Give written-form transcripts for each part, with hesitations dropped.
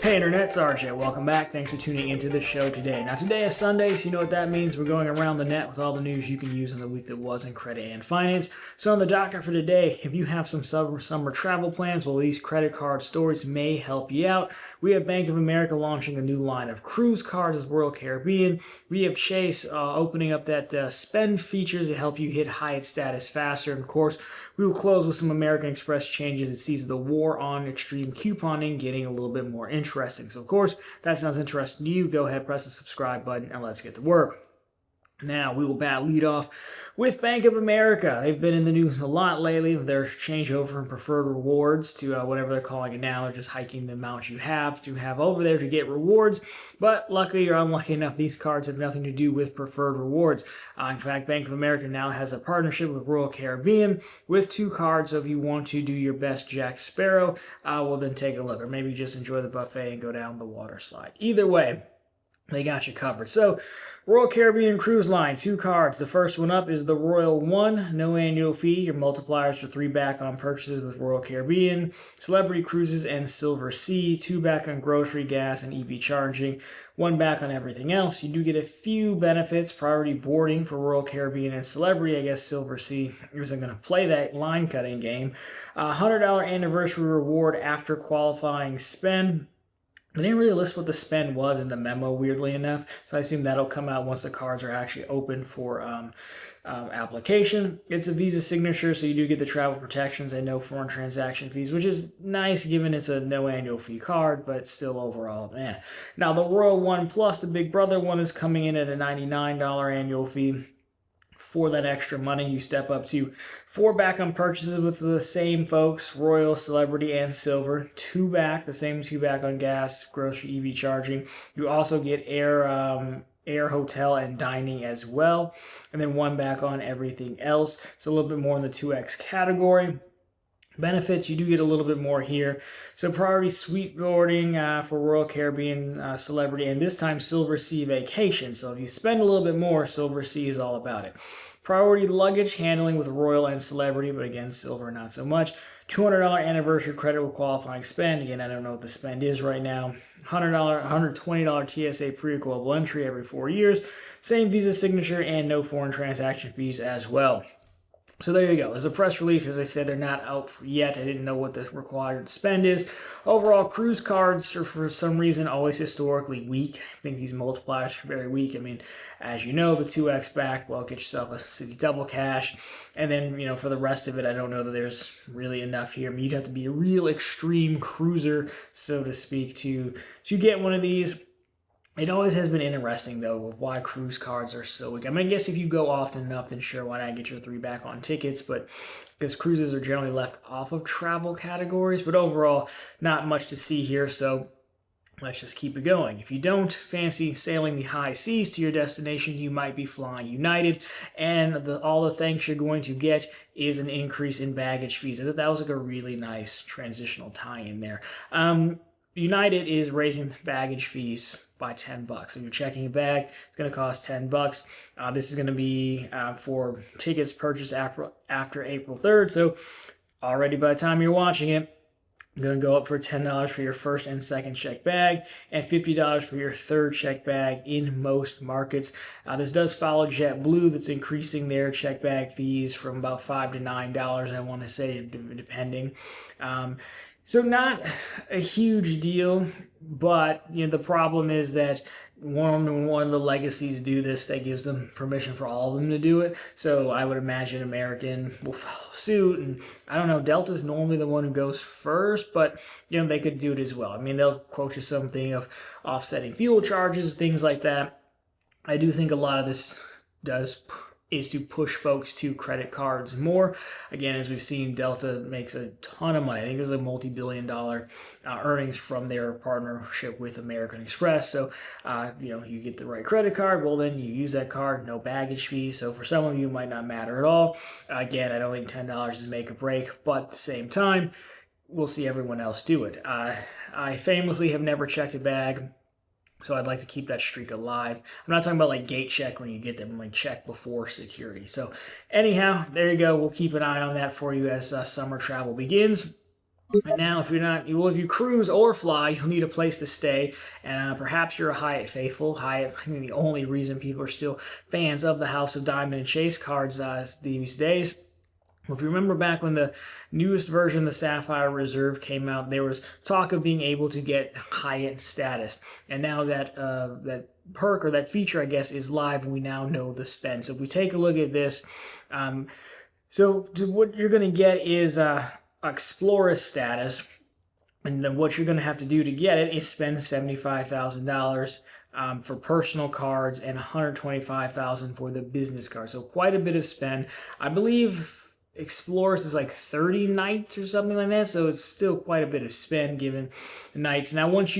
Hey Internet, it's RJ. Welcome back. Thanks for tuning into the show today. Now today is Sunday, so you know what that means. We're going around the net with all the news you can use in the week that was in credit and finance. So on the docket for today, if you have some summer travel plans, well, these credit card stories may help you out. We have Bank of America launching a new line of cruise cards as Royal Caribbean. We have Chase opening up that spend features to help you hit Hyatt Status faster. And of course, we will close with some American Express changes that sees the war on extreme couponing getting a little bit more interesting. So, of course, if that sounds interesting to you, go ahead, press the subscribe button, and let's get to work. Now, we will lead off with Bank of America. They've been in the news a lot lately with their changeover from preferred rewards to whatever they're calling it now. They're just hiking the amount you have to have over there to get rewards. But luckily or unlucky enough, these cards have nothing to do with preferred rewards. In fact, Bank of America now has a partnership with Royal Caribbean with 2 cards. So if you want to do your best Jack Sparrow, well, then take a look. Or maybe just enjoy the buffet and go down the water slide. Either way, they got you covered. So, Royal Caribbean Cruise Line, 2 cards. The first one up is the Royal One, no annual fee. Your multipliers for 3 back on purchases with Royal Caribbean. Celebrity Cruises and Silver Sea, 2 back on grocery, gas, and EV charging. 1 back on everything else. You do get a few benefits. Priority boarding for Royal Caribbean and Celebrity. I guess Silver Sea isn't going to play that line cutting game. $100 anniversary reward after qualifying spend. They didn't really list what the spend was in the memo, weirdly enough, so I assume that'll come out once the cards are actually open for application. It's a Visa signature, so you do get the travel protections and no foreign transaction fees, which is nice given it's a no annual fee card, but still overall, eh. Now, the Royal One Plus, the Big Brother one, is coming in at a $99 annual fee. For that extra money, you step up to 4 back on purchases with the same folks, Royal, Celebrity, and Silver. 2 back, the same 2 back on gas, grocery, EV charging. You also get air, hotel, and dining as well. And then 1 back on everything else. So a little bit more in the 2X category. Benefits, you do get a little bit more here. So priority suite boarding for Royal Caribbean, Celebrity, and this time Silver Sea Vacation. So if you spend a little bit more, Silver Sea is all about it. Priority luggage handling with Royal and Celebrity, but again, Silver not so much. $200 anniversary credit with qualifying spend. Again, I don't know what the spend is right now. $120 TSA pre-global entry every 4 years. Same Visa signature and no foreign transaction fees as well. So there you go. There's a press release. As I said, they're not out yet. I didn't know what the required spend is. Overall, cruise cards are for some reason always historically weak. I think these multipliers are very weak. I mean, as you know, the 2X back, well, get yourself a city double cash. And then, for the rest of it, I don't know that there's really enough here. I mean, you'd have to be a real extreme cruiser, so to speak, to get one of these. It always has been interesting, though, of why cruise cards are so weak. I mean, I guess if you go often enough, then sure, why not get your 3 back on tickets? But because cruises are generally left off of travel categories. But overall, not much to see here, so let's just keep it going. If you don't fancy sailing the high seas to your destination, you might be flying United, and all the thanks you're going to get is an increase in baggage fees. I thought that was like a really nice transitional tie-in there. United is raising the baggage fees by $10. If you're checking a bag, it's going to cost $10. This is going to be for tickets purchased after April 3rd. So already by the time you're watching it, I'm going to go up for $10 for your first and second check bag and $50 for your third check bag in most markets. This does follow JetBlue, that's increasing their check bag fees from about $5 to $9, I want to say, depending. So not a huge deal, but the problem is that one of the legacies do this, that gives them permission for all of them to do it. So I would imagine American will follow suit, and I don't know, Delta's normally the one who goes first, but they could do it as well. I mean, they'll quote you something of offsetting fuel charges, things like that. I do think a lot of this is to push folks to credit cards more. Again, as we've seen, Delta makes a ton of money. I think there's a multi-billion-dollar earnings from their partnership with American Express. So, you get the right credit card, well, then you use that card, no baggage fee. So for some of you, it might not matter at all. Again, I don't think $10 is make or break, but at the same time, we'll see everyone else do it. I famously have never checked a bag, so I'd like to keep that streak alive. I'm not talking about like gate check when you get there, but like check before security. So anyhow, there you go. We'll keep an eye on that for you as summer travel begins. And now, if you're not, well, if you cruise or fly, you'll need a place to stay, and perhaps you're a Hyatt faithful. Hyatt, I think the only reason people are still fans of the House of Diamond and Chase cards these days. Well, if you remember back when the newest version of the Sapphire Reserve came out, there was talk of being able to get Hyatt status, and now that perk, or that feature, I guess, is live, and we now know the spend. So if we take a look at this, so what you're going to get is Explorer status, and then what you're going to have to do to get it is spend $75,000 for personal cards and $125,000 for the business card. So quite a bit of spend. I believe Explorers is like 30 nights or something like that, so it's still quite a bit of spend given the nights. Now, once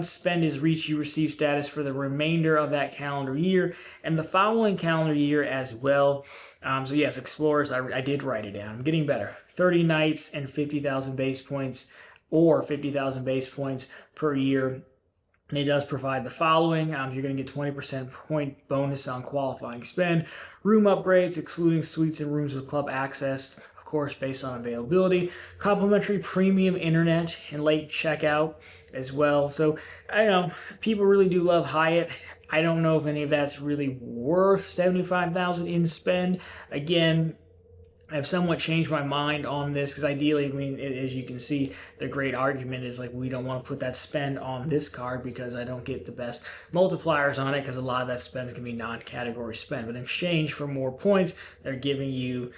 spend is reached, you receive status for the remainder of that calendar year and the following calendar year as well. So yes, Explorers, I did write it down. I'm getting better. 30 nights and 50,000 base points, or 50,000 base points per year. And it does provide the following. You're going to get 20% point bonus on qualifying spend, room upgrades, excluding suites and rooms with club access, of course, based on availability, complimentary premium internet, and late checkout as well. So, I know people really do love Hyatt. I don't know if any of that's really worth $75,000 in spend. Again, I've somewhat changed my mind on this, because ideally, I mean, as you can see, the great argument is like, we don't want to put that spend on this card because I don't get the best multipliers on it, because a lot of that spend can be non-category spend. But in exchange for more points, they're giving you,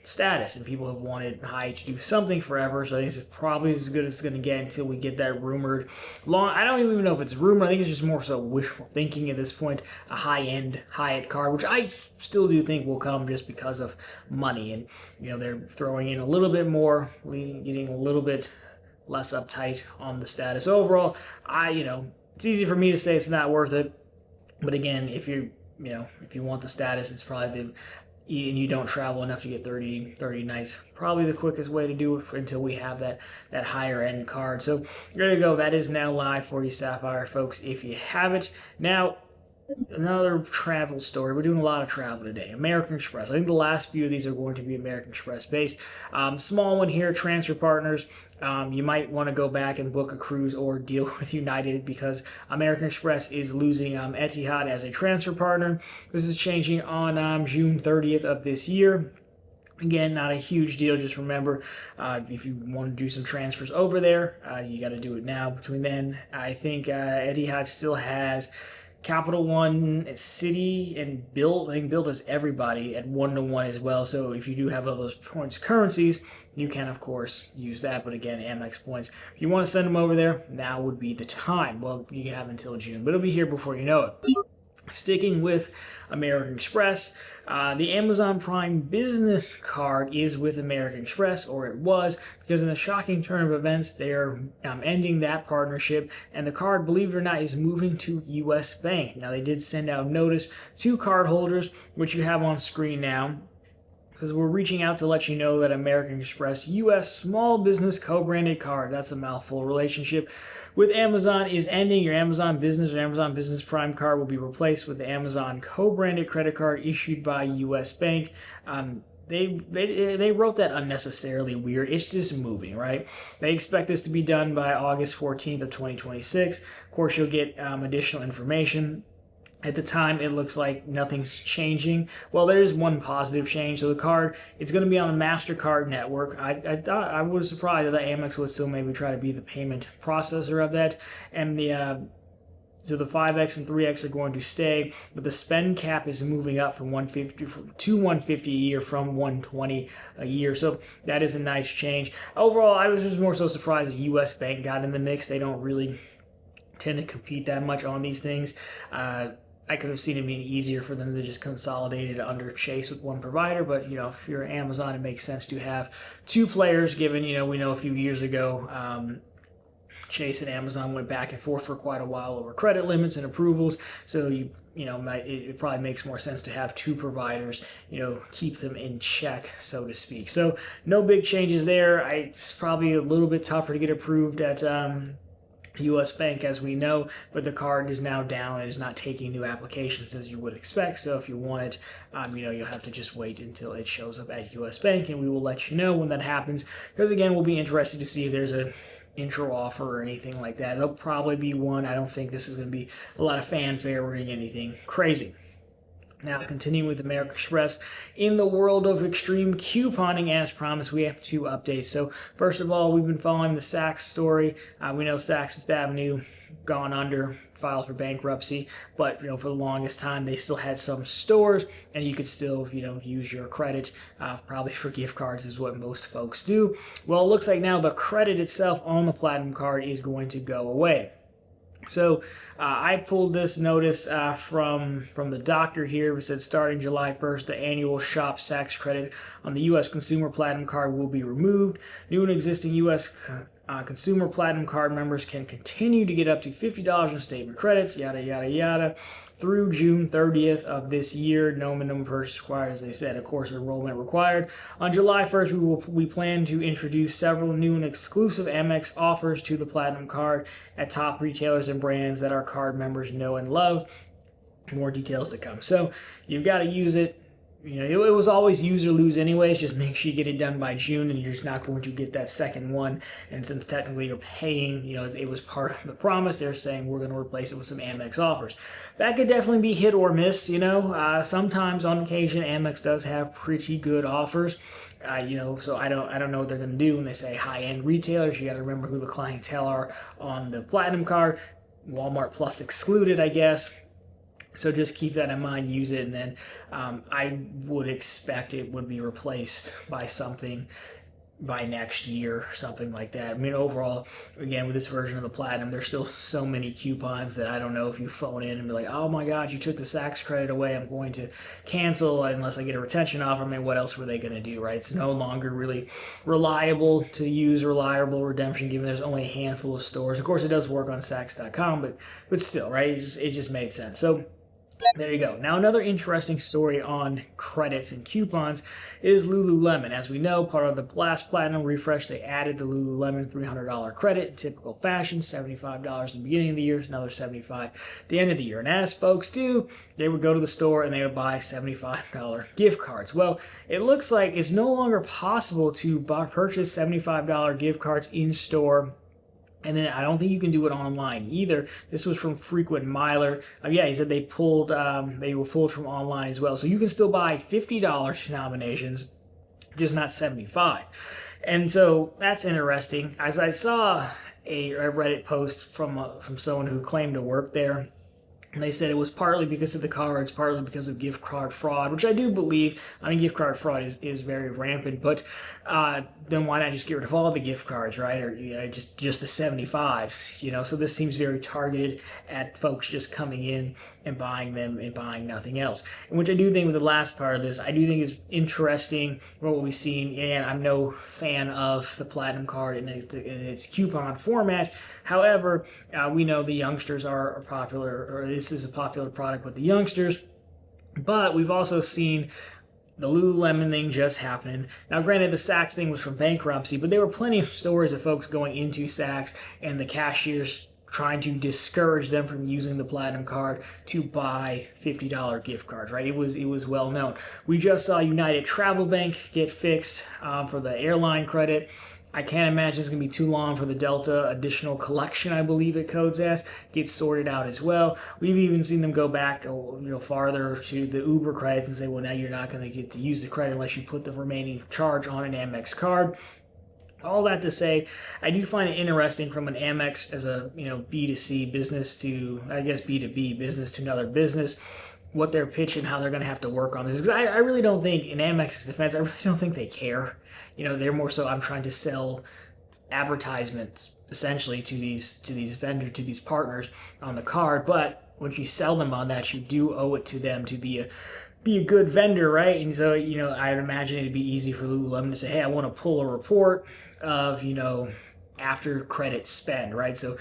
status, and people have wanted Hyatt to do something forever. So I think it's probably as good as it's going to get until we get that rumored I don't even know if it's rumored. I think it's just more so wishful thinking at this point. A high-end Hyatt card, which I still do think will come just because of money, and they're throwing in a little bit more, getting a little bit less uptight on the status. Overall, it's easy for me to say it's not worth it, but again, if you want the status, it's probably and you don't travel enough to get 30 nights, probably the quickest way to do it until we have that higher end card. So there you go. That is now live for you, Sapphire folks, if you have it. Now, another travel story. We're doing a lot of travel today. American Express. I think the last few of these are going to be American Express based. Small one here, transfer partners. You might want to go back and book a cruise or deal with United, because American Express is losing Etihad as a transfer partner. This is changing on June 30th of this year. Again, not a huge deal. Just remember, if you want to do some transfers over there, you got to do it now. Between then, I think Etihad still has Capital One, Citi, and Bilt. I think Bilt has everybody at 1-to-1 as well. So if you do have all those points currencies, you can, of course, use that. But again, Amex points. If you want to send them over there, now would be the time. Well, you have until June, but it'll be here before you know it. Sticking with American Express, the Amazon Prime Business Card is with American Express, or it was, because in a shocking turn of events, they're ending that partnership, and the card, believe it or not, is moving to U.S. Bank. Now, they did send out notice to cardholders, which you have on screen now, because we're reaching out to let you know that American Express U.S. Small Business Co-Branded Card, that's a mouthful, relationship with Amazon is ending. Your Amazon Business or Amazon Business Prime card will be replaced with the Amazon Co-Branded Credit Card issued by U.S. Bank. They wrote that unnecessarily weird. It's just moving, right? They expect this to be done by August 14th of 2026. Of course, you'll get additional information. At the time, it looks like nothing's changing. Well, there is one positive change. So the card, it's going to be on a MasterCard network. I thought, I was surprised that Amex would still maybe try to be the payment processor of that. And so the 5X and 3X are going to stay, but the spend cap is moving up from 150 to 150 a year from 120 a year. So that is a nice change. Overall, I was just more so surprised that U.S. Bank got in the mix. They don't really tend to compete that much on these things. I could have seen it being easier for them to just consolidate it under Chase with one provider, but if you're Amazon, it makes sense to have two players, given we know a few years ago Chase and Amazon went back and forth for quite a while over credit limits and approvals. So it probably makes more sense to have two providers, keep them in check, so to speak. So no big changes there. It's probably a little bit tougher to get approved at U.S. Bank, as we know, but the card is now down and is not taking new applications as you would expect. So if you want it, you'll have to just wait until it shows up at U.S. Bank, and we will let you know when that happens. Because again, we'll be interested to see if there's a intro offer or anything like that. There'll probably be one. I don't think this is going to be a lot of fanfare or anything crazy. Now, continuing with American Express, in the world of extreme couponing, as promised, we have 2 updates. So, first of all, we've been following the Saks story. We know Saks Fifth Avenue gone under, filed for bankruptcy, but for the longest time they still had some stores, and you could still use your credit, probably for gift cards is what most folks do. Well, it looks like now the credit itself on the Platinum card is going to go away. So I pulled this notice from the doctor here. It said starting July 1st, the annual Shop Saks credit on the U.S. Consumer Platinum Card will be removed. New and existing U.S. Consumer Platinum Card members can continue to get up to $50 in statement credits, yada, yada, yada, through June 30th of this year. No minimum purchase required, as they said, of course, enrollment required. On July 1st, we plan to introduce several new and exclusive Amex offers to the Platinum Card at top retailers and brands that our card members know and love. More details to come. So you've got to use it. It was always use or lose anyways. Just make sure you get it done by June, and you're just not going to get that second one. And since technically you're paying, it was part of the promise, they're saying we're going to replace it with some Amex offers. That could definitely be hit or miss. Sometimes on occasion Amex does have pretty good offers. So I don't know what they're going to do when they say high-end retailers. You got to remember who the clientele are on the Platinum Card. Walmart Plus excluded, I guess. So just keep that in mind, use it, and then I would expect it would be replaced by something by next year, something like that. Overall, again, with this version of the Platinum, there's still so many coupons that I don't know if you phone in and be like, oh my God, you took the Saks credit away, I'm going to cancel unless I get a retention offer. What else were they going to do, right? It's no longer really reliable to use reliable redemption, given there's only a handful of stores. Of course, it does work on Saks.com, but still, right? It just made sense. So there you go. Now, another interesting story on credits and coupons is Lululemon. As we know, part of the last Platinum refresh, they added the Lululemon $300 credit in typical fashion, $75 in the beginning of the year, another $75 at the end of the year. And as folks do, they would go to the store and they would buy $75 gift cards. Well, it looks like it's no longer possible to purchase $75 gift cards in store. And then I don't think you can do it online either. This was from Frequent Miler. He said they were pulled from online as well. So you can still buy $50 denominations, just not $75. And so that's interesting. As I saw a Reddit post from someone who claimed to work there. And they said it was partly because of the cards, partly because of gift card fraud, which I do believe. Gift card fraud is very rampant, but then why not just get rid of all the gift cards, right? Or just the 75s, So this seems very targeted at folks just coming in and buying them and buying nothing else. And which I do think with the last part of this, I do think is interesting what we've seen. And I'm no fan of the Platinum card in its coupon format. However, we know the youngsters are popular, or this is a popular product with the youngsters, but we've also seen the Lululemon thing just happening. Now, granted, the Saks thing was from bankruptcy, but there were plenty of stories of folks going into Saks and the cashiers trying to discourage them from using the Platinum card to buy $50 gift cards, right? It was well known. We just saw United Travel Bank get fixed for the airline credit. I can't imagine it's going to be too long for the Delta additional collection, I believe it codes as, gets sorted out as well. We've even seen them go back farther to the Uber credits and say, well, now you're not going to get to use the credit unless you put the remaining charge on an Amex card. All that to say, I do find it interesting from an Amex as a B2C business to, I guess, B2B business to another business, what they're pitching, how they're going to have to work on this. Because I really don't think, in Amex's defense, I really don't think they care. They're more so, I'm trying to sell advertisements essentially to these vendors, to these partners on the card. But once you sell them on that, you do owe it to them to be a good vendor, right? And so, I'd imagine it'd be easy for Lululemon to say, hey, I want to pull a report of, after credit spend, right? So,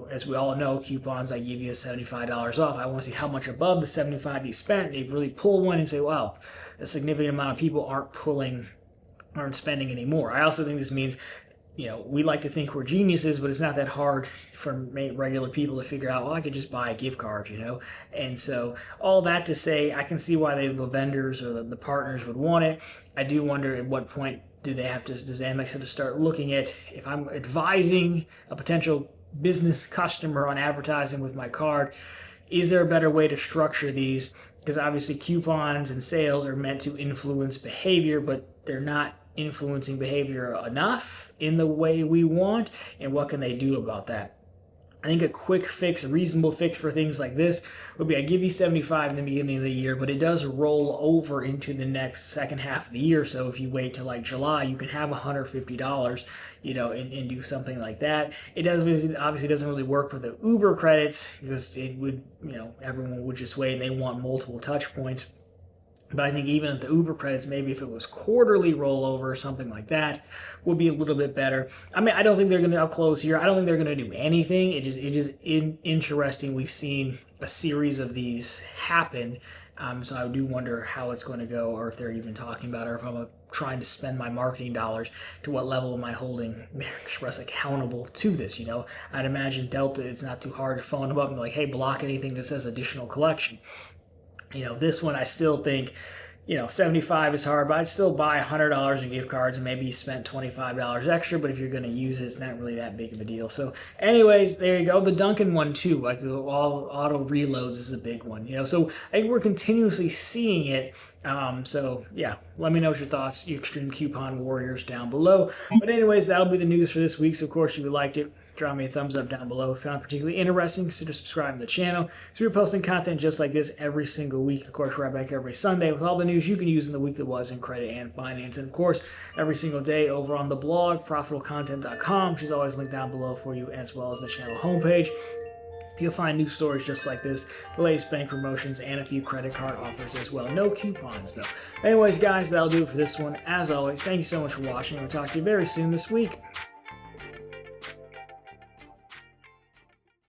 as we all know, coupons, I give you $75 off. I want to see how much above the $75 you spent. They really pull one and say, well, a significant amount of people aren't spending anymore. I also think this means we like to think we're geniuses, but it's not that hard for regular people to figure out, well, I could just buy a gift card, And so all that to say, I can see why the vendors or the partners would want it. I do wonder at what point does Amex have to start looking at, if I'm advising a potential business customer on advertising with my card, is there a better way to structure these? Because obviously coupons and sales are meant to influence behavior, but they're not influencing behavior enough in the way we want. And what can they do about that? I think a quick fix, a reasonable fix for things like this would be, I give you 75 in the beginning of the year, but it does roll over into the next second half of the year. So if you wait till like July, you can have $150, and do something like that. It obviously doesn't really work for the Uber credits, because it would, everyone would just wait and they want multiple touch points. But I think even at the Uber credits, maybe if it was quarterly rollover or something like that, would be a little bit better. I mean, I don't think they're going to, I'll close here, I don't think they're going to do anything. It is interesting. We've seen a series of these happen. So I do wonder how it's going to go, or if they're even talking about it, or if I'm trying to spend my marketing dollars, to what level am I holding American Express accountable to this? I'd imagine Delta, it's not too hard to phone them up and be like, hey, block anything that says additional collection. This one, I still think, 75 is hard, but I'd still buy $100 in gift cards and maybe you spent $25 extra. But if you're going to use it, it's not really that big of a deal. So anyways, there you go. The Dunkin' one too, like the all auto reloads is a big one, so I think we're continuously seeing it. So yeah, let me know what your thoughts, you extreme coupon warriors, down below. But anyways, that'll be the news for this week. So of course, if you liked it, drop me a thumbs up down below. If you found it particularly interesting, consider subscribing to the channel. So we're posting content just like this every single week. Of course, right back every Sunday with all the news you can use in the week that was in credit and finance. And of course, every single day over on the blog, profitablecontent.com, which is always linked down below for you, as well as the channel homepage. You'll find new stories just like this, the latest bank promotions, and a few credit card offers as well. No coupons, though. Anyways, guys, that'll do it for this one. As always, thank you so much for watching. We'll talk to you very soon this week.